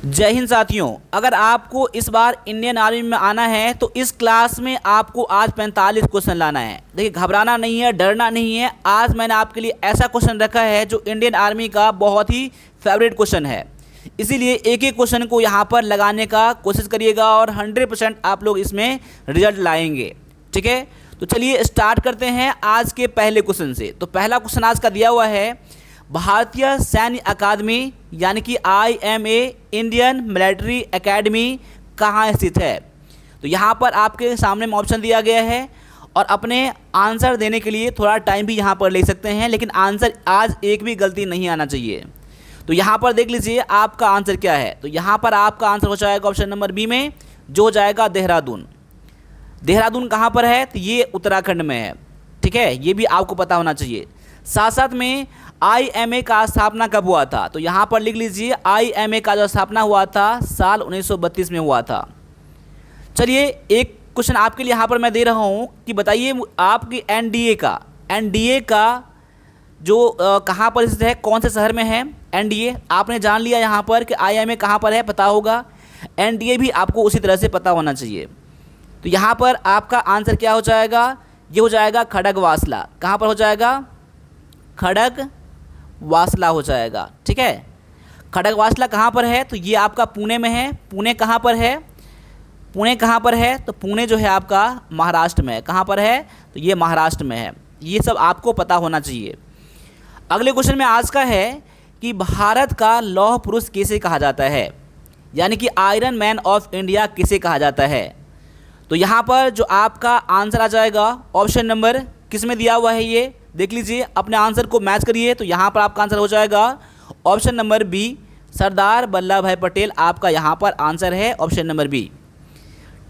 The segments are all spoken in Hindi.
जय हिंद साथियों, अगर आपको इस बार इंडियन आर्मी में आना है तो इस क्लास में आपको आज 45 क्वेश्चन लाना है। देखिए, घबराना नहीं है, डरना नहीं है। आज मैंने आपके लिए ऐसा क्वेश्चन रखा है जो इंडियन आर्मी का बहुत ही फेवरेट क्वेश्चन है, इसीलिए एक एक क्वेश्चन को यहाँ पर लगाने का कोशिश करिएगा और 100% आप लोग इसमें रिजल्ट लाएंगे। ठीक है, तो चलिए स्टार्ट करते हैं आज के पहले क्वेश्चन से। तो पहला क्वेश्चन आज का दिया हुआ है, भारतीय सैन्य अकादमी यानी कि IMA इंडियन मिलिट्री एकेडमी कहाँ स्थित है। तो यहाँ पर आपके सामने में ऑप्शन दिया गया है और अपने आंसर देने के लिए थोड़ा टाइम भी यहाँ पर ले सकते हैं, लेकिन आंसर आज एक भी गलती नहीं आना चाहिए। तो यहाँ पर देख लीजिए आपका आंसर क्या है। तो यहाँ पर आपका आंसर हो जाएगा ऑप्शन नंबर बी में, जो हो जाएगा देहरादून। देहरादून कहाँ पर है? तो ये उत्तराखंड में है। ठीक है, ये भी आपको पता होना चाहिए। साथ साथ में IMA का स्थापना कब हुआ था? तो यहाँ पर लिख लीजिए IMA का जो स्थापना हुआ था साल 1932 में हुआ था। चलिए एक क्वेश्चन आपके लिए यहाँ पर मैं दे रहा हूँ कि बताइए आपकी NDA का जो कहाँ पर स्थित है, कौन से शहर में है NDA? आपने जान लिया यहाँ पर कि IMA कहाँ पर है, पता होगा। NDA भी आपको उसी तरह से पता होना चाहिए। तो यहाँ पर आपका आंसर क्या हो जाएगा? ये हो जाएगा खड़गवासला। कहाँ पर हो जाएगा? खड़गवासला हो जाएगा। ठीक है, खड़गवासला कहाँ पर है? तो ये आपका पुणे में है। पुणे कहाँ पर है? पुणे कहाँ पर है? तो पुणे जो है आपका महाराष्ट्र में है। कहाँ पर है? तो ये महाराष्ट्र में है। ये सब आपको पता होना चाहिए। अगले क्वेश्चन में आज का है कि भारत का लौह पुरुष किसे कहा जाता है, यानी कि आयरन मैन ऑफ इंडिया किसे कहा जाता है। तो यहाँ पर जो आपका आंसर आ जाएगा ऑप्शन नंबर किस में दिया हुआ है, ये देख लीजिए, अपने आंसर को मैच करिए। तो यहाँ पर आपका आंसर हो जाएगा option number B, Sardar Vallabh भाई पटेल आपका यहाँ पर आंसर है, ऑप्शन नंबर बी।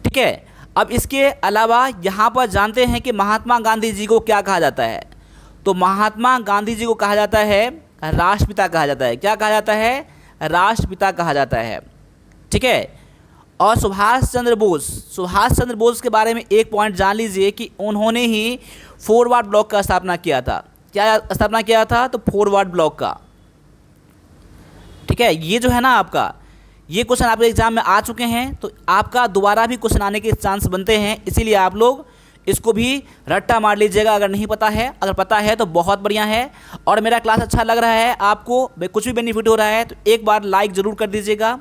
ठीक है, अब इसके अलावा यहाँ पर जानते हैं कि महात्मा गांधी जी को क्या कहा जाता है। तो महात्मा गांधी जी को कहा जाता है राष्ट्रपिता कहा जाता है। क्या कहा जाता है? राष्ट्रपिता कहा जाता है। ठीक है, और सुभाष चंद्र बोस के बारे में एक पॉइंट जान लीजिए कि उन्होंने ही फॉरवर्ड ब्लॉक का स्थापना किया था। क्या स्थापना किया था? तो फॉरवर्ड ब्लॉक का। ठीक है, ये जो है ना आपका, ये क्वेश्चन आपके एग्जाम में आ चुके हैं, तो आपका दोबारा भी क्वेश्चन आने के चांस बनते हैं, इसीलिए आप लोग इसको भी रट्टा मार लीजिएगा अगर नहीं पता है। अगर पता है तो बहुत बढ़िया है, और मेरा क्लास अच्छा लग रहा है, आपको कुछ भी बेनिफिट हो रहा है, तो एक बार लाइक ज़रूर कर दीजिएगा,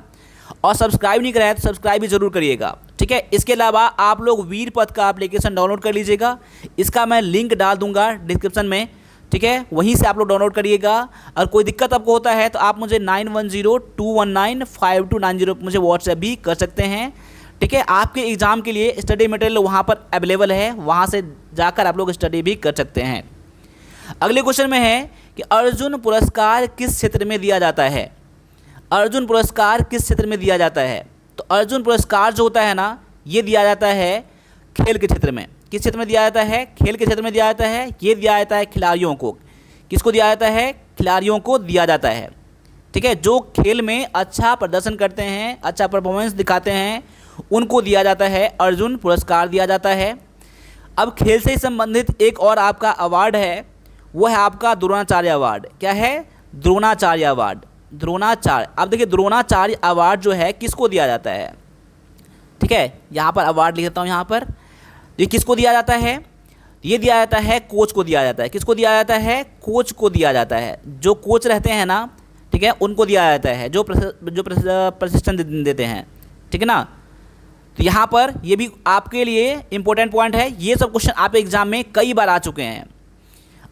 और सब्सक्राइब नहीं कराया तो सब्सक्राइब भी जरूर करिएगा। ठीक है, इसके अलावा आप लोग वीरपथ का एप्लीकेशन डाउनलोड कर लीजिएगा, इसका मैं लिंक डाल दूंगा डिस्क्रिप्शन में। ठीक है, वहीं से आप लोग डाउनलोड करिएगा। और कोई दिक्कत आपको होता है तो आप मुझे 9102195290 मुझे व्हाट्सएप भी कर सकते हैं। ठीक है, आपके एग्ज़ाम के लिए स्टडी मटेरियल वहाँ पर अवेलेबल है, वहाँ से जाकर आप लोग स्टडी भी कर सकते हैं। अगले क्वेश्चन में है कि अर्जुन पुरस्कार किस क्षेत्र में दिया जाता है। अर्जुन पुरस्कार किस क्षेत्र में दिया जाता है? तो अर्जुन पुरस्कार जो होता है ना, ये दिया जाता है खेल के क्षेत्र में। किस क्षेत्र में दिया जाता है? खेल के क्षेत्र में दिया जाता है। ये दिया जाता है खिलाड़ियों को। किसको दिया जाता है? खिलाड़ियों को दिया जाता है। ठीक है, जो खेल में अच्छा प्रदर्शन करते हैं, अच्छा परफॉर्मेंस दिखाते हैं, उनको दिया जाता है अर्जुन पुरस्कार दिया जाता है। अब खेल से संबंधित एक और आपका अवार्ड है, वो है आपका द्रोणाचार्य अवार्ड। क्या है? द्रोणाचार्य अवार्ड। द्रोणाचार्य, अब देखिए द्रोणाचार्य अवार्ड जो है किसको दिया जाता है। ठीक है, यहाँ पर अवार्ड लिख देता हूँ। यहाँ पर ये किसको दिया जाता है? ये दिया जाता है कोच को दिया जाता है। किसको दिया जाता है? कोच को दिया जाता है। जो कोच रहते हैं ना, ठीक है, उनको दिया जाता है, जो प्रशिक्षण देते हैं। ठीक है ना, तो यहाँ पर ये भी आपके लिए इंपॉर्टेंट पॉइंट है। ये सब क्वेश्चन आप एग्जाम में कई बार आ चुके हैं।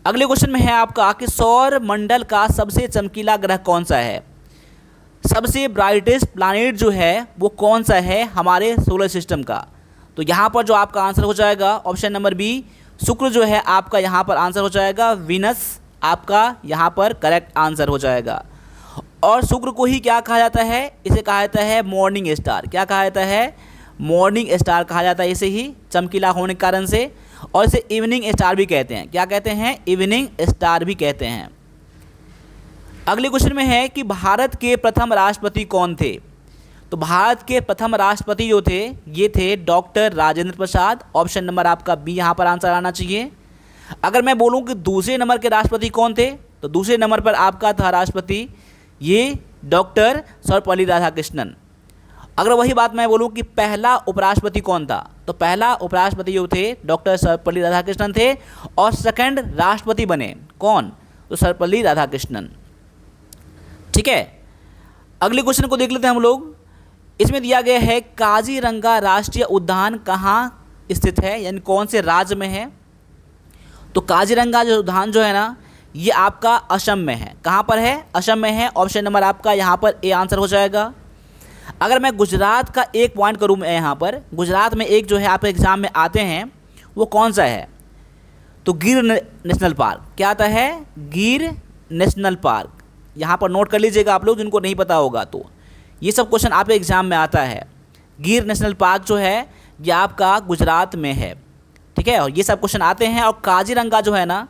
अगले क्वेश्चन में है आपका कि सौर मंडल का सबसे चमकीला ग्रह कौन सा है। सबसे ब्राइटेस्ट प्लैनेट जो है वो कौन सा है हमारे सोलर सिस्टम का। तो यहाँ पर जो आपका आंसर हो जाएगा ऑप्शन नंबर बी, शुक्र जो है आपका यहाँ पर आंसर हो जाएगा। वीनस आपका यहाँ पर करेक्ट आंसर हो जाएगा। और शुक्र को ही क्या कहा जाता है? इसे कहा जाता है मॉर्निंग स्टार। क्या कहा जाता है? मॉर्निंग स्टार कहा जाता है इसे ही, चमकीला होने के कारण से। और इसे इवनिंग स्टार भी कहते हैं। क्या कहते हैं? इवनिंग स्टार भी कहते हैं। अगले क्वेश्चन में है कि भारत के प्रथम राष्ट्रपति कौन थे। तो भारत के प्रथम राष्ट्रपति जो थे ये थे doctor Rajendra Prasad. Option number आपका बी यहाँ पर आंसर आना चाहिए। अगर मैं बोलूँ कि दूसरे नंबर के राष्ट्रपति कौन थे, तो दूसरे नंबर पर आपका था राष्ट्रपति ये डॉक्टर सर्वपल्ली राधाकृष्णन। अगर वही बात मैं बोलूं कि पहला उपराष्ट्रपति कौन था, तो पहला उपराष्ट्रपति जो थे डॉक्टर सर्वपल्ली राधाकृष्णन थे, और सेकंड राष्ट्रपति बने कौन, तो सर्वपल्ली राधाकृष्णन। ठीक है, अगले क्वेश्चन को देख लेते हैं हम लोग। इसमें दिया गया है काजीरंगा राष्ट्रीय उद्यान कहाँ स्थित है, यानी कौन से राज्य में है। तो काजीरंगा जो उद्यान जो है ना, ये आपका असम में है। कहाँ पर है, असम में है। ऑप्शन नंबर आपका यहाँ पर ए आंसर हो जाएगा। अगर मैं गुजरात का एक पॉइंट करूँ, मैं यहाँ पर गुजरात में एक जो है आप एग्ज़ाम में आते हैं, वो कौन सा है, तो गिर नेशनल पार्क। क्या आता है, गिर नेशनल पार्क। यहाँ पर नोट कर लीजिएगा आप लोग, जिनको नहीं पता होगा तो ये सब क्वेश्चन आपके एग्जाम में आता है। गिर नेशनल पार्क जो है ये आपका गुजरात में है। ठीक है, और ये सब क्वेश्चन आते हैं। और काजीरंगा जो है ना,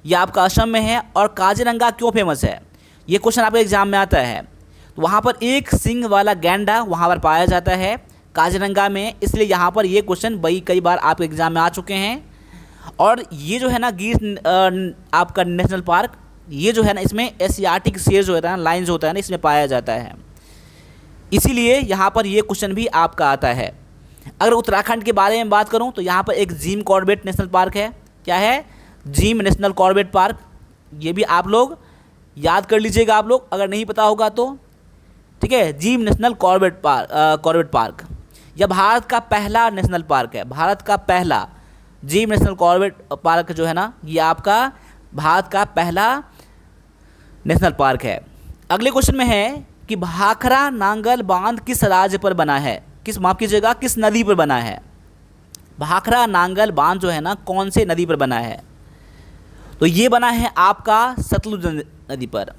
ये आपका असम में है। और काजीरंगा क्यों फेमस है, ये क्वेश्चन आपके एग्जाम में आता है। तो वहाँ पर एक सींग वाला गैंडा वहाँ पर पाया जाता है काजीरंगा में, इसलिए यहाँ पर ये क्वेश्चन कई बार आपके एग्जाम में आ चुके हैं। और ये जो है ना गिर आपका नेशनल पार्क, ये जो है ना इसमें एशियाटिक शेर जो होता है ना, लायंस होता है ना, इसमें पाया जाता है, इसीलिए यहाँ पर ये क्वेश्चन भी आपका आता है। अगर उत्तराखंड के बारे में बात करूँ तो यहाँ पर एक जिम कॉर्बेट नेशनल पार्क है। क्या है, जिम नेशनल कॉर्बेट पार्क। ये भी आप लोग याद कर लीजिएगा आप लोग, अगर नहीं पता होगा तो। ठीक है, जिम नेशनल कॉर्बेट पार्क यह भारत का पहला नेशनल पार्क है। भारत का पहला जिम नेशनल कॉर्बेट पार्क जो है ना, ये आपका भारत का पहला नेशनल पार्क है। अगले क्वेश्चन में है कि भाखड़ा नांगल बांध किस राज्य पर बना है, किस नदी पर बना है। भाखड़ा नांगल बांध जो है ना, कौन से नदी पर बना है, तो ये बना है आपका सतलुज नदी पर।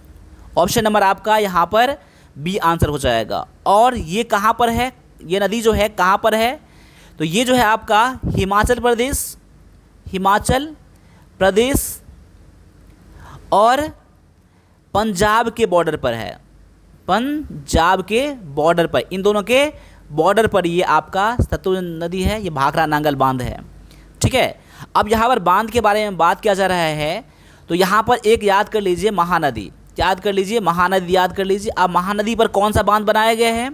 ऑप्शन नंबर आपका यहाँ पर बी आंसर हो जाएगा। और ये कहाँ पर है, ये नदी जो है कहाँ पर है, तो ये जो है आपका हिमाचल प्रदेश और पंजाब के बॉर्डर पर है। पंजाब के बॉर्डर पर, इन दोनों के बॉर्डर पर ये आपका सतलुज नदी है, ये भाखड़ा नांगल बांध है। ठीक है, अब यहाँ पर बांध के बारे में बात किया जा रहा है, तो यहाँ पर एक याद कर लीजिए महानदी, याद कर लीजिए महानदी, याद कर लीजिए। अब महानदी पर कौन सा बांध बनाया गया है,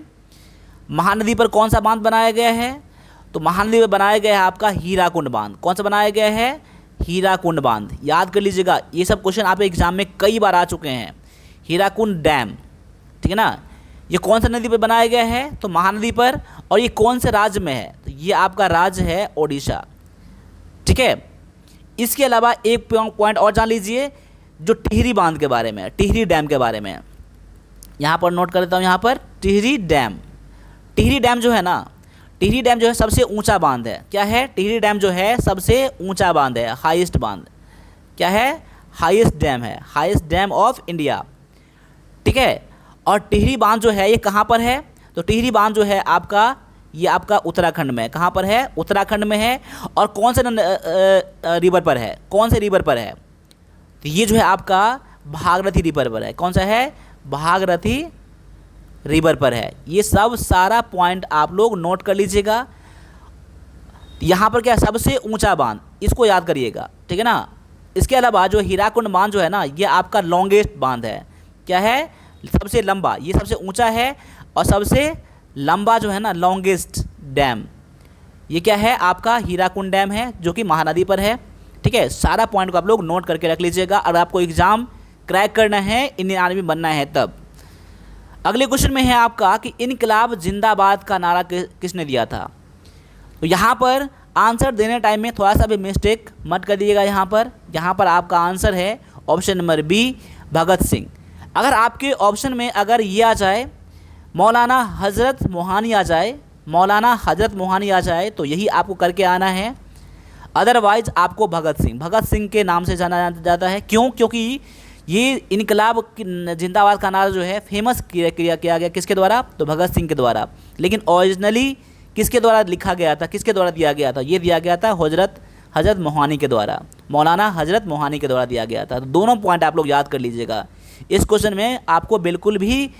महानदी पर कौन सा बांध बनाया गया है, तो महानदी पर बनाया गया है आपका हीराकुंड बांध। कौन सा बनाया गया है, हीराकुंड बांध। याद कर लीजिएगा, ये सब क्वेश्चन आप एग्जाम में कई बार आ चुके हैं। हीराकुंड डैम, ठीक है ना, ये कौन सा नदी पर बनाया गया है, तो महानदी पर। और ये कौन से राज्य में है, तो ये आपका राज्य है ओडिशा। ठीक है, इसके अलावा एक पॉइंट और जान लीजिए जो टिहरी बांध के बारे में, टिहरी डैम के बारे में। यहाँ पर नोट कर देता हूँ, यहाँ पर टिहरी डैम जो है ना, टिहरी डैम जो है सबसे ऊंचा बांध है। क्या है, टिहरी डैम जो है सबसे ऊंचा बांध है, हाईएस्ट बांध। क्या है, हाईएस्ट डैम है, हाईएस्ट डैम ऑफ इंडिया। ठीक है, और टिहरी बांध जो है ये कहाँ पर है, तो टिहरी बांध जो है आपका, ये आपका उत्तराखंड में। कहाँ पर है, उत्तराखंड में है। और कौन से रिवर पर है, कौन से रिवर पर है, तो ये जो है आपका भागीरथी रिवर पर है। कौन सा है, भागीरथी रिवर पर है। ये सब सारा पॉइंट आप लोग नोट कर लीजिएगा। यहाँ पर क्या, सबसे ऊंचा बांध, इसको याद करिएगा। ठीक है ना। इसके अलावा जो हीराकुंड बांध जो है ना, ये आपका लॉन्गेस्ट बांध है। क्या है, सबसे लंबा, ये सबसे ऊंचा है। और सबसे लंबा जो है ना, लॉन्गेस्ट डैम, ये क्या है आपका हीराकुंड डैम है, जो कि महानदी पर है। ठीक है, सारा पॉइंट को आप लोग नोट करके रख लीजिएगा। अगर आपको एग्जाम क्रैक करना है, इंडियन आर्मी बनना है तब। अगले क्वेश्चन में है आपका कि इनकलाब जिंदाबाद का नारा किसने दिया था। तो यहाँ पर आंसर देने टाइम में थोड़ा सा भी मिस्टेक मत कर दिएगा। यहाँ पर आपका आंसर है option number B, Bhagat Singh. अगर आपके ऑप्शन में अगर ये आ जाए मौलाना हज़रत मोहानी आ जाए, मौलाना हज़रत मोहानी आ जाए, तो यही आपको करके आना है। अदरवाइज आपको भगत सिंह के नाम से जाना जाता है। क्यों, क्योंकि ये इनकलाब जिंदाबाद का नारा जो है फेमस किया गया किसके द्वारा, तो भगत सिंह के द्वारा। लेकिन ओरिजिनली किसके द्वारा लिखा गया था, किसके द्वारा दिया गया था, ये दिया गया था हज़रत मोहानी के द्वारा, मौलाना हज़रत मोहानी के द्वारा दिया गया था। तो दोनों पॉइंट आप लोग याद कर लीजिएगा। इस क्वेश्चन में आपको बिल्कुल भी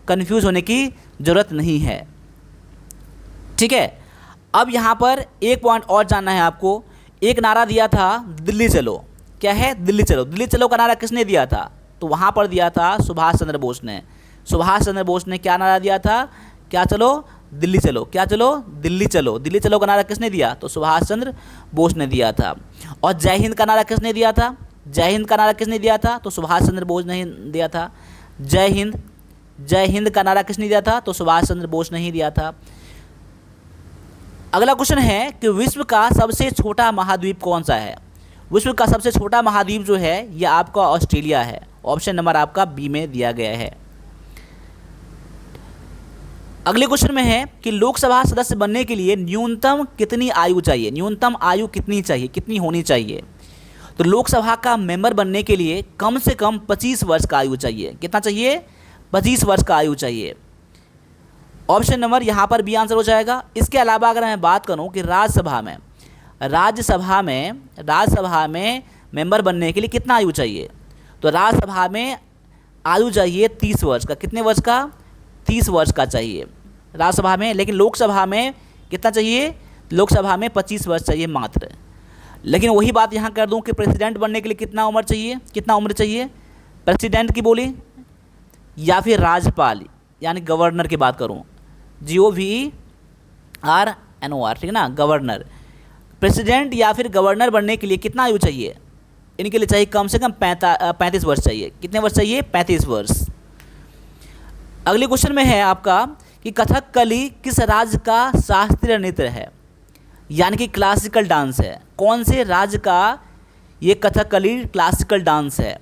कंफ्यूज होने की ज़रूरत नहीं है। ठीक है, अब यहाँ पर एक पॉइंट और जानना है आपको। एक नारा दिया था दिल्ली चलो। क्या है, दिल्ली चलो। दिल्ली चलो का नारा किसने दिया था, तो वहाँ पर दिया था सुभाष चंद्र बोस ने। सुभाष चंद्र बोस ने क्या नारा दिया था? क्या चलो दिल्ली चलो, क्या चलो दिल्ली चलो। दिल्ली चलो का नारा किसने दिया? तो सुभाष चंद्र बोस ने दिया था। और जय हिंद का नारा किसने दिया था? जय हिंद का नारा किसने दिया था? तो सुभाष चंद्र बोस ने ही दिया था। जय हिंद, जय हिंद का नारा किसने दिया था? तो सुभाष चंद्र बोस ने ही दिया था। अगला क्वेश्चन है कि विश्व का सबसे छोटा महाद्वीप कौन सा है? विश्व का सबसे छोटा महाद्वीप जो है यह आपका ऑस्ट्रेलिया है। ऑप्शन नंबर आपका बी में दिया गया है। अगले क्वेश्चन में है कि लोकसभा सदस्य बनने के लिए न्यूनतम कितनी आयु चाहिए? न्यूनतम आयु कितनी चाहिए, कितनी होनी चाहिए? तो लोकसभा का मेंबर बनने के लिए कम से कम 25 वर्ष का आयु चाहिए। कितना चाहिए? 25 वर्ष का आयु चाहिए। ऑप्शन नंबर यहाँ पर बी आंसर हो जाएगा। इसके अलावा अगर मैं बात करूँ कि राज्यसभा में मेंबर बनने के लिए कितना आयु चाहिए? तो राज्यसभा में आयु चाहिए 30 वर्ष का। कितने वर्ष का? 30 वर्ष का चाहिए राज्यसभा में। लेकिन लोकसभा में कितना चाहिए? लोकसभा में 25 वर्ष चाहिए मात्र। लेकिन वही बात यहाँ कर दूँ कि प्रेसिडेंट बनने के लिए कितना उम्र चाहिए? कितना उम्र चाहिए प्रेसिडेंट की बोली, या फिर राज्यपाल यानी गवर्नर की बात करूँ, GOVERNOR, ठीक है ना, गवर्नर। प्रेसिडेंट या फिर गवर्नर बनने के लिए कितना आयु चाहिए? इनके लिए चाहिए कम से कम 35 वर्ष चाहिए। कितने वर्ष चाहिए? 35 वर्ष। अगले क्वेश्चन में है आपका कि कथकली किस राज्य का शास्त्रीय नृत्य है, यानी कि क्लासिकल डांस है? कौन से राज्य का ये कथकली क्लासिकल डांस है?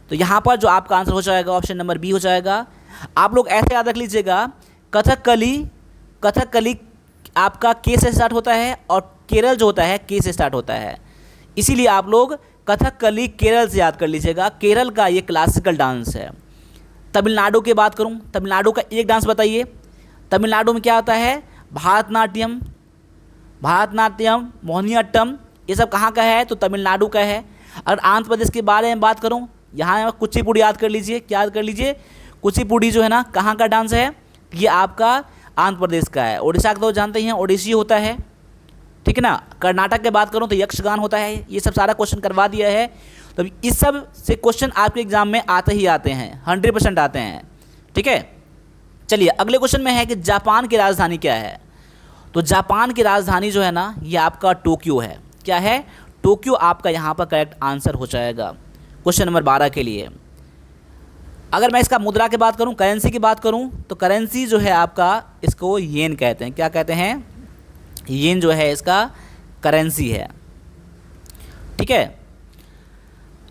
तो यहाँ पर जो आपका आंसर हो जाएगा ऑप्शन नंबर बी हो जाएगा। आप लोग ऐसे याद रख लीजिएगा, कथकली आपका के से स्टार्ट होता है और केरल जो होता है के से स्टार्ट होता है, इसीलिए आप लोग कथकली केरल से याद कर लीजिएगा। केरल का ये क्लासिकल डांस है। तमिलनाडु की बात करूं, तमिलनाडु का एक डांस बताइए। तमिलनाडु में क्या होता है? भारतनाट्यम, मोहिनीअट्टम, ये सब कहाँ का है? तो तमिलनाडु का है। अगर आंध्र प्रदेश के बारे में बात करूं, यहाँ कुचिपुड़ी याद कर लीजिए। क्या याद कर लीजिए? कुचिपुड़ी जो है ना कहाँ का डांस है? ये आपका आंध्र प्रदेश का है। उड़ीसा का तो जानते ही हैं, ओडिसी होता है, ठीक है ना। कर्नाटक की बात करूँ तो यक्षगान होता है। ये सब सारा क्वेश्चन करवा दिया है। तो इस सब से क्वेश्चन आपके एग्जाम में आते ही आते हैं, 100% आते हैं, ठीक है। चलिए अगले क्वेश्चन में है कि जापान की राजधानी क्या है? तो जापान की राजधानी जो है ना ये आपका टोक्यो है। क्या है? टोक्यो आपका यहाँ पर करेक्ट आंसर हो जाएगा क्वेश्चन नंबर 12 के लिए। अगर मैं इसका मुद्रा की बात करूं, करेंसी की बात करूं, तो करेंसी जो है आपका इसको येन कहते हैं। क्या कहते हैं? येन जो है इसका करेंसी है, ठीक है।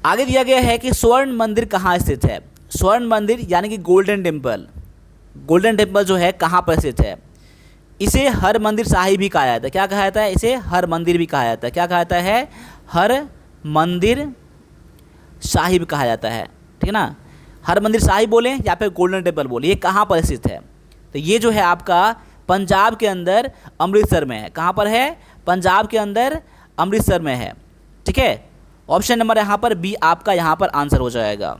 आगे दिया गया है कि स्वर्ण मंदिर कहाँ स्थित है? स्वर्ण मंदिर यानी कि गोल्डन टेम्पल, जो है कहाँ पर स्थित है? इसे हर मंदिर साहिब भी कहा जाता है। क्या कहा जाता है? इसे हर मंदिर भी कहा जाता है। क्या कहा जाता है? हर मंदिर साहिब कहा जाता है, ठीक है ना। हर मंदिर साहिब बोलें या फिर गोल्डन टेम्पल बोले, ये कहाँ पर स्थित है? तो ये जो है आपका पंजाब के अंदर अमृतसर में है। कहाँ पर है? पंजाब के अंदर अमृतसर में है, ठीक है। ऑप्शन नंबर यहाँ पर बी आपका यहाँ पर आंसर हो जाएगा।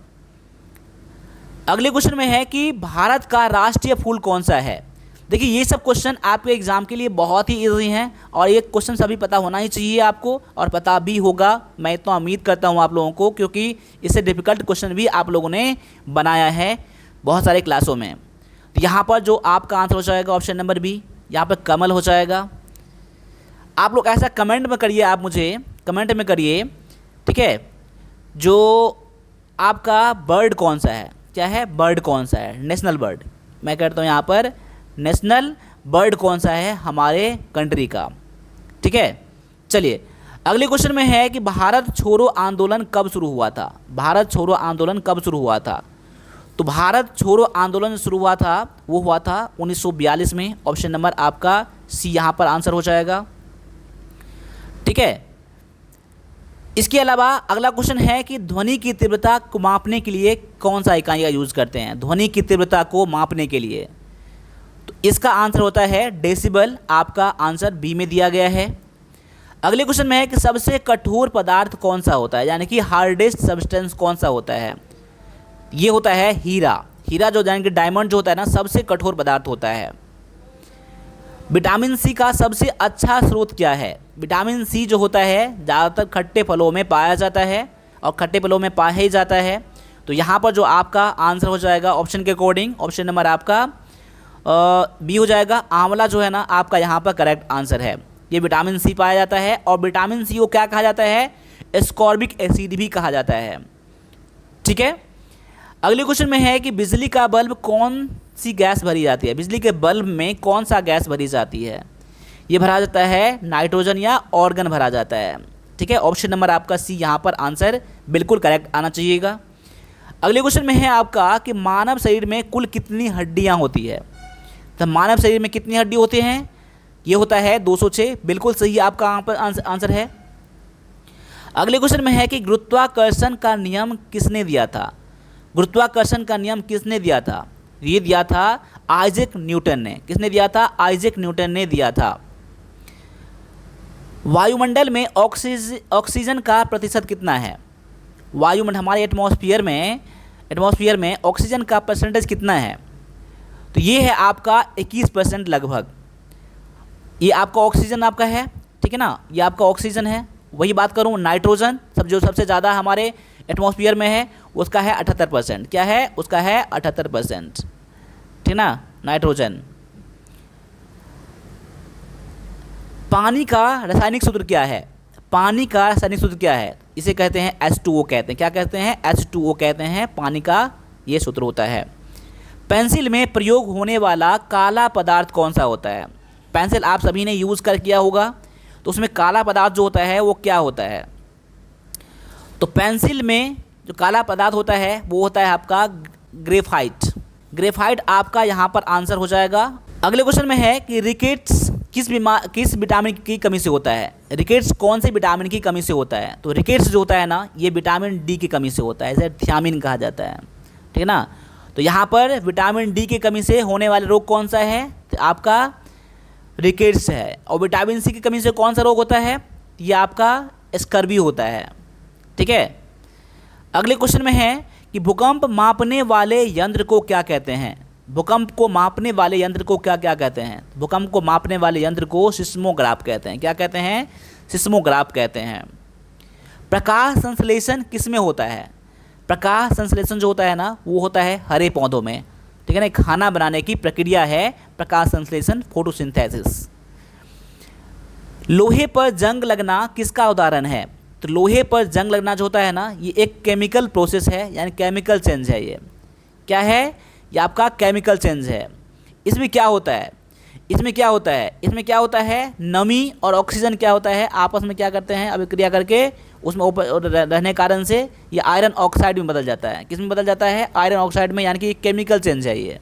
अगले क्वेश्चन में है कि भारत का राष्ट्रीय फूल कौन सा है? देखिए ये सब क्वेश्चन आपके एग्जाम के लिए बहुत ही इजी हैं और ये क्वेश्चन सभी पता होना ही चाहिए आपको, और पता भी होगा, मैं इतना उम्मीद करता हूँ आप लोगों को, क्योंकि इससे डिफ़िकल्ट क्वेश्चन भी आप लोगों ने बनाया है बहुत सारे क्लासों में। तो यहाँ पर जो आपका आंसर हो जाएगा ऑप्शन नंबर बी, यहाँ पर कमल हो जाएगा। आप लोग ऐसा कमेंट में करिए, आप मुझे कमेंट में करिए, ठीक है, जो आपका बर्ड कौन सा है? क्या है? बर्ड कौन सा है? नेशनल बर्ड, मैं कहता हूँ यहाँ पर नेशनल बर्ड कौन सा है हमारे कंट्री का, ठीक है। चलिए अगले क्वेश्चन में है कि भारत छोड़ो आंदोलन कब शुरू हुआ था? भारत छोड़ो आंदोलन कब शुरू हुआ था? तो भारत छोड़ो आंदोलन शुरू हुआ था, वो हुआ था 1942 में। ऑप्शन नंबर आपका सी यहाँ पर आंसर हो जाएगा, ठीक है। इसके अलावा अगला क्वेश्चन है कि ध्वनि की तीव्रता को मापने के लिए कौन सा इकाई का यूज करते हैं? ध्वनि की तीव्रता को मापने के लिए तो इसका आंसर होता है डेसिबल। आपका आंसर बी में दिया गया है। अगले क्वेश्चन में है कि सबसे कठोर पदार्थ कौन सा होता है, यानी कि हार्डेस्ट सब्सटेंस कौन सा होता है? ये होता है हीरा। हीरा जो यानी कि डायमंड जो होता है ना, सबसे कठोर पदार्थ होता है। विटामिन सी का सबसे अच्छा स्रोत क्या है? विटामिन सी जो होता है ज़्यादातर खट्टे फलों में पाया जाता है और खट्टे फलों में पाया ही जाता है। तो यहाँ पर जो आपका आंसर हो जाएगा ऑप्शन के अकॉर्डिंग, ऑप्शन नंबर आपका बी हो जाएगा। आंवला जो है ना आपका यहाँ पर करेक्ट आंसर है। ये विटामिन सी पाया जाता है और विटामिन सी को क्या कहा जाता है, एस्कॉर्बिक एसिड भी कहा जाता है। ठीक है, अगले क्वेश्चन में है कि बिजली का बल्ब कौन सी गैस भरी जाती है, बिजली के बल्ब में कौन सा गैस भरी जाती है। ये भरा जाता है नाइट्रोजन या ऑर्गन भरा जाता है। ठीक है, ऑप्शन नंबर आपका सी यहाँ पर आंसर बिल्कुल करेक्ट आना चाहिएगा। अगले क्वेश्चन में है आपका कि मानव शरीर में कुल कितनी हड्डियाँ होती है। तो मानव शरीर में कितनी हड्डी होते हैं, ये होता है 206, बिल्कुल सही आपका यहाँ पर आंसर है। अगले क्वेश्चन में है कि गुरुत्वाकर्षण का नियम किसने दिया था। गुरुत्वाकर्षण का नियम किसने दिया था, ये दिया था आइजैक न्यूटन ने। किसने दिया था, आइजैक न्यूटन ने दिया था। वायुमंडल में ऑक्सीजन का प्रतिशत कितना है। वायुमंडल हमारे एटमॉस्फेयर में ऑक्सीजन का परसेंटेज कितना है, तो ये है आपका 21% लगभग। ये आपका ऑक्सीजन आपका है, ठीक है ना, ये आपका ऑक्सीजन है। वही बात करूँ नाइट्रोजन जो सबसे ज़्यादा हमारे एटमॉस्फेयर में है उसका है 78%। क्या है, उसका है 78%, ठीक ना, नाइट्रोजन। पानी का रासायनिक सूत्र क्या है, पानी का रासायनिक सूत्र क्या है, इसे कहते हैं H2O कहते हैं। क्या कहते हैं, H2O कहते हैं, पानी का ये सूत्र होता है। पेंसिल में प्रयोग होने वाला काला पदार्थ कौन सा होता है। पेंसिल आप सभी ने यूज़ कर किया होगा, तो उसमें काला पदार्थ जो होता है वो क्या होता है। तो पेंसिल में जो काला पदार्थ होता है वो होता है आपका ग्रेफाइट। ग्रेफाइट आपका यहाँ पर आंसर हो जाएगा। अगले क्वेश्चन में है कि रिकेट्स किस विटामिन की कमी से होता है। रिकेट्स कौन से विटामिन की कमी से होता है, तो रिकेट्स जो होता है ना ये विटामिन डी की कमी से होता है, इसे थियामिन कहा जाता है, ठीक है ना। तो यहाँ पर विटामिन डी की कमी से होने वाले रोग कौन सा है, तो आपका रिकेट्स है। और विटामिन सी की कमी से कौन सा रोग होता है, ये आपका स्कर्वी होता है, ठीक है। अगले क्वेश्चन में है कि भूकंप मापने वाले यंत्र को क्या कहते हैं। भूकंप को मापने वाले यंत्र को क्या क्या कहते हैं, भूकंप को मापने वाले यंत्र को सिस्मोग्राफ कहते हैं। क्या कहते हैं, सिस्मोग्राफ कहते हैं। प्रकाश संश्लेषण किस में होता है। प्रकाश संश्लेषण जो होता है ना वो होता है हरे पौधों में, ठीक है ना। खाना बनाने की प्रक्रिया है प्रकाश संश्लेषण, फोटोसिंथेसिस। लोहे पर जंग लगना किसका उदाहरण है। तो लोहे पर जंग लगना जो होता है ना ये एक केमिकल प्रोसेस है, यानी केमिकल चेंज है। ये क्या है, ये आपका केमिकल चेंज है। इसमें क्या होता है, इसमें क्या होता है, इसमें क्या होता है, नमी और ऑक्सीजन क्या होता है आपस में क्या करते हैं अभिक्रिया करके उसमें ऊपर रहने कारण से ये आयरन ऑक्साइड में बदल जाता है। किस में बदल जाता है, आयरन ऑक्साइड में, यानी कि केमिकल चेंज है ये।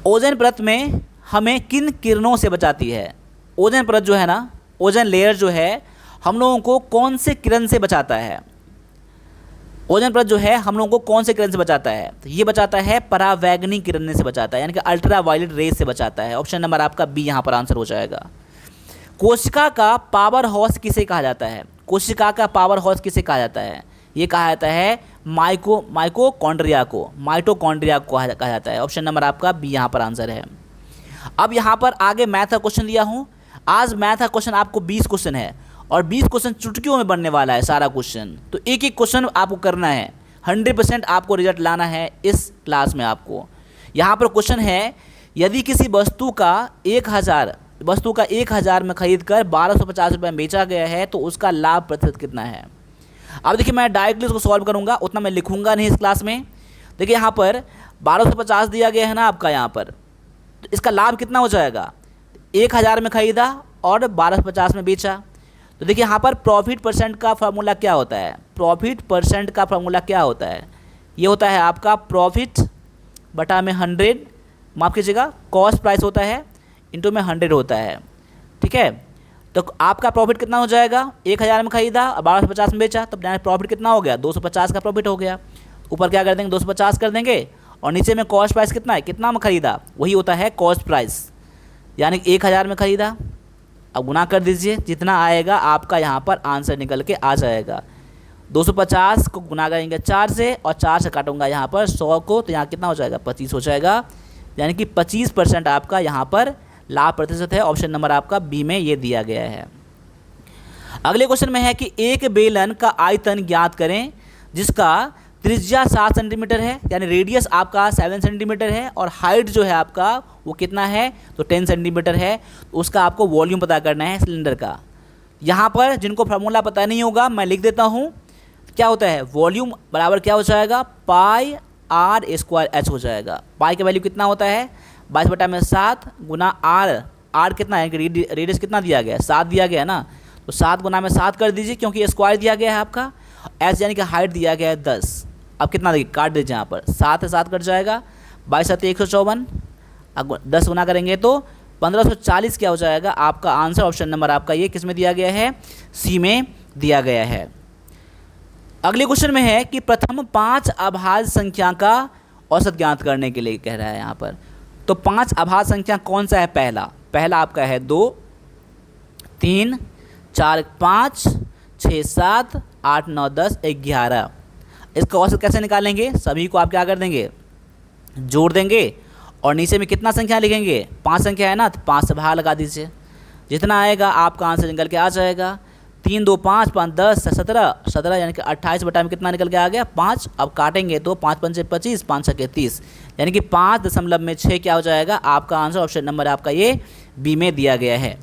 ओजोन परत में हमें किन किरणों से बचाती है। ओजोन परत जो है ना, ओजोन लेयर जो है हम लोगों को कौन से किरण से बचाता है। ओजोन परत जो है हम लोगों को कौन से किरण से बचाता है, तो ये बचाता है परावैंगनी किरण से बचाता है, यानी कि अल्ट्रा वायलेट रेज से बचाता है। ऑप्शन नंबर आपका बी यहाँ पर आंसर हो जाएगा। कोशिका का पावर हाउस किसे कहा जाता है। कोशिका का पावर हाउस किसे कहा जाता है, ये कहा जाता है माइटोकॉन्ड्रिया को, माइटोकॉन्ड्रिया को कहा जाता है। ऑप्शन नंबर आपका बी यहाँ पर आंसर है। अब यहाँ पर आगे मैथ का क्वेश्चन दिया हूँ। आज मैथ का क्वेश्चन आपको 20 क्वेश्चन है और 20 क्वेश्चन चुटकियों में बनने वाला है सारा क्वेश्चन। तो एक एक क्वेश्चन आपको करना है, 100% आपको रिजल्ट लाना है इस क्लास में। आपको यहाँ पर क्वेश्चन है, यदि किसी वस्तु का 1000 में खरीद कर 1250 रुपये में बेचा गया है तो उसका लाभ प्रतिशत कितना है। अब देखिए मैं डायरेक्टली उसको सॉल्व करूँगा, उतना मैं लिखूँगा नहीं इस क्लास में। देखिए यहाँ पर 1250 दिया गया है ना आपका, यहाँ पर तो इसका लाभ कितना हो जाएगा, 1000 में खरीदा और 1250 में बेचा। तो देखिए यहाँ पर प्रॉफिट परसेंट का फार्मूला क्या होता है, प्रॉफिट परसेंट का फार्मूला क्या होता है, ये होता है आपका प्रॉफिट बटा में 100, माफ़ कीजिएगा कॉस्ट प्राइस होता है इंटू में 100 होता है, ठीक है। तो आपका प्रॉफिट कितना हो जाएगा, 1000 में खरीदा और 1250 में बेचा, तब प्रॉफिट कितना हो गया, 250 का प्रॉफिट हो गया। ऊपर क्या कर देंगे, 250 कर देंगे और नीचे में कॉस्ट प्राइस कितना है, कितना में खरीदा, वही होता है कॉस्ट प्राइस, यानी 1000 में खरीदा। अब गुना कर दीजिए, जितना आएगा आपका यहाँ पर आंसर निकल के आ जाएगा। 250 को गुना करेंगे 4 से और 4 से काटूंगा यहाँ पर 100 को, तो यहाँ कितना हो जाएगा, 25 हो जाएगा, यानी कि 25% आपका यहाँ पर लाभ प्रतिशत है। ऑप्शन नंबर आपका बी में ये दिया गया है। अगले क्वेश्चन में है कि एक बेलन का आयतन ज्ञात करें जिसका त्रिज्या 7 सेंटीमीटर है, यानी रेडियस आपका 7 सेंटीमीटर है और हाइट जो है आपका वो कितना है, तो 10 सेंटीमीटर है। तो उसका आपको वॉल्यूम पता करना है सिलेंडर का। यहाँ पर जिनको फार्मूला पता नहीं होगा मैं लिख देता हूँ। क्या होता है, वॉल्यूम बराबर क्या हो जाएगा, पाई आर स्क्वायर एच हो जाएगा। पाई का वैल्यू कितना होता है, 22/7 गुना आर। आर कितना है, रेडियस कितना दिया गया है, 7 दिया गया है ना, तो 7 गुना में 7 कर दीजिए क्योंकि स्क्वायर दिया गया है आपका। एच यानी कि हाइट दिया गया है 10। अब कितना देखिए काट दीजिए यहाँ पर, 7 से 7 कट जाएगा, 22×7 154। अब 10 गुना करेंगे तो 1540 क्या हो जाएगा आपका आंसर। ऑप्शन नंबर आपका ये किस में दिया गया है, सी में दिया गया है। अगले क्वेश्चन में है कि प्रथम 5 अभाज्य संख्या का औसत ज्ञात करने के लिए कह रहा है यहाँ पर। तो 5 अभाज्य संख्या कौन सा है, पहला आपका है 2, 3, 4, 5, 6, 7, 8, 9, 10, 11। इसका औसत कैसे निकालेंगे, सभी को आप क्या कर देंगे, जोड़ देंगे और नीचे में कितना संख्या लिखेंगे, 5 संख्या है ना, तो 5 से भाग लगा दीजिए, जितना आएगा आपका आंसर निकल के आ जाएगा। 3, 2, 5, 5, 10, 17 यानी कि 28 बटा में कितना निकल के आ गया, 5। अब काटेंगे तो 5 पंचे 25, 5 छके 30, यानी कि 5.6 क्या हो जाएगा आपका आंसर। ऑप्शन नंबर आपका ये बी में दिया गया है।